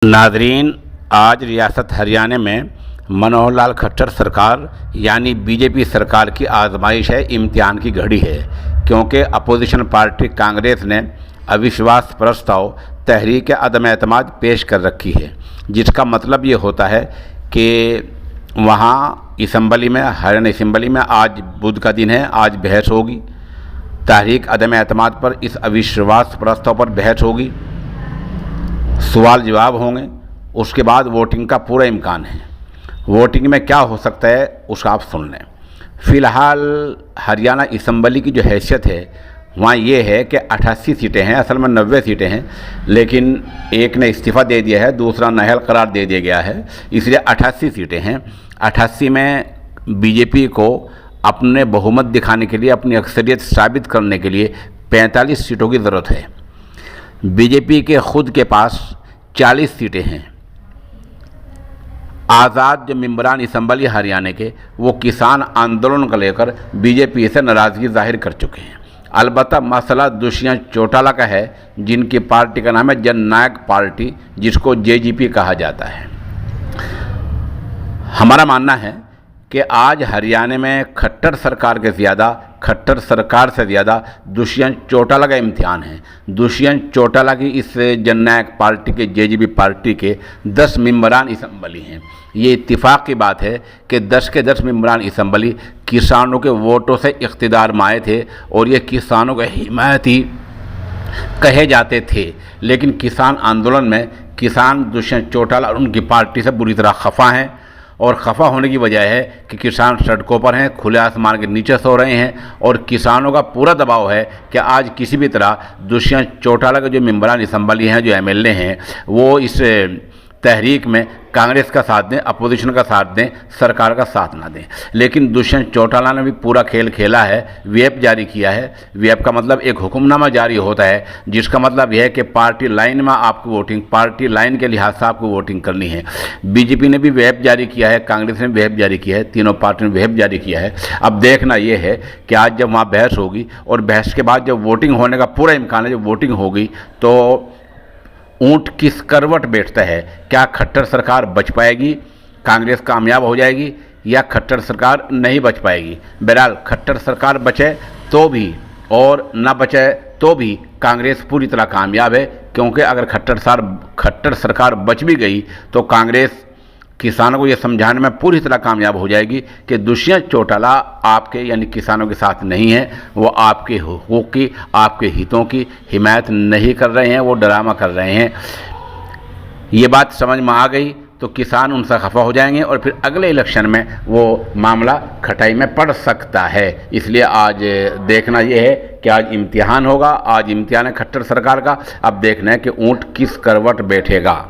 नाजरीन, आज रियासत हरियाणा में मनोहर लाल खट्टर सरकार यानी बीजेपी सरकार की आजमाइश है, इम्तिहान की घड़ी है। क्योंकि अपोजिशन पार्टी कांग्रेस ने अविश्वास प्रस्ताव तहरीक अदम एतमाद पेश कर रखी है, जिसका मतलब ये होता है कि वहाँ असम्बली में, हरियाणा असम्बली में आज बुध का दिन है, आज बहस होगी। तहरीक अदम एतमाद पर, इस अविश्वास प्रस्ताव पर बहस होगी, सवाल जवाब होंगे। उसके बाद वोटिंग का पूरा इम्कान है। वोटिंग में क्या हो सकता है उसका आप सुन लें। फ़िलहाल हरियाणा असम्बली की जो हैसियत है वहाँ ये है कि 88 सीटें हैं, असल में 90 सीटें हैं, लेकिन एक ने इस्तीफ़ा दे दिया है, दूसरा नाअहल करार दे दिया गया है, इसलिए 88 सीटें हैं। 88 में बीजेपी को अपने बहुमत दिखाने के लिए, अपनी अक्सरियत साबित करने के लिए 45 सीटों की ज़रूरत है। बीजेपी के खुद के पास 40 सीटें हैं। आज़ाद जो मेंबरान असम्बली हरियाणा के, वो किसान आंदोलन को लेकर बीजेपी से नाराज़गी जाहिर कर चुके हैं। अलबत्ता मसला दुष्यंत चौटाला का है, जिनकी पार्टी का नाम है जननायक पार्टी, जिसको जेजीपी कहा जाता है। हमारा मानना है कि आज हरियाणा में खट्टर सरकार से ज़्यादा दुष्यंत चौटाला का इम्तिहान है। दुष्यंत चौटाला की इस जननायक पार्टी के, जेजीपी पार्टी के 10 मेंबरान असम्बली हैं। ये इत्तेफाक की बात है कि 10 के 10 मेंबरान असम्बली किसानों के वोटों से इक़्तिदार में आए थे और ये किसानों के हिमायती कहे जाते थे। लेकिन किसान आंदोलन में किसान दुष्यंत चौटाला और उनकी पार्टी से बुरी तरह खफा हैं, और खफा होने की वजह है कि किसान सड़कों पर हैं, खुले आसमान के नीचे सो रहे हैं, और किसानों का पूरा दबाव है कि आज किसी भी तरह दुष्यंत चौटाला के जो मेंबरान असम्बली हैं, जो एमएलए हैं, वो इस तहरीक में कांग्रेस का साथ दें, अपोजिशन का साथ दें, सरकार का साथ ना दें। लेकिन दुष्यंत चौटाला ने भी पूरा खेल खेला है, व्हिप जारी किया है। व्हिप का मतलब एक हुक्मनामा जारी होता है, जिसका मतलब यह है कि पार्टी लाइन में आपको वोटिंग, पार्टी लाइन के लिहाज से आपको वोटिंग करनी है। बीजेपी ने भी व्हिप जारी किया है, कांग्रेस ने व्हिप जारी किया है, तीनों पार्टियों ने व्हिप जारी किया है। अब देखना यह है कि आज जब वहाँ बहस होगी और बहस के बाद जब वोटिंग होने का पूरा इम्कान है, जब वोटिंग होगी तो ऊंट किस करवट बैठता है। क्या खट्टर सरकार बच पाएगी, कांग्रेस कामयाब हो जाएगी, या खट्टर सरकार नहीं बच पाएगी। बहरहाल खट्टर सरकार बचे तो भी और ना बचे तो भी कांग्रेस पूरी तरह कामयाब है। क्योंकि अगर खट्टर सरकार बच भी गई तो कांग्रेस किसानों को यह समझाने में पूरी तरह कामयाब हो जाएगी कि दुष्यंत चौटाला आपके यानी किसानों के साथ नहीं है, वो आपके हुकूक की, आपके हितों की हिमायत नहीं कर रहे हैं, वो ड्रामा कर रहे हैं। ये बात समझ में आ गई तो किसान उनसे खफा हो जाएंगे और फिर अगले इलेक्शन में वो मामला खटाई में पड़ सकता है। इसलिए आज देखना यह है कि आज इम्तिहान होगा, आज इम्तिहान है खट्टर सरकार का। अब देखना है कि ऊँट किस करवट बैठेगा।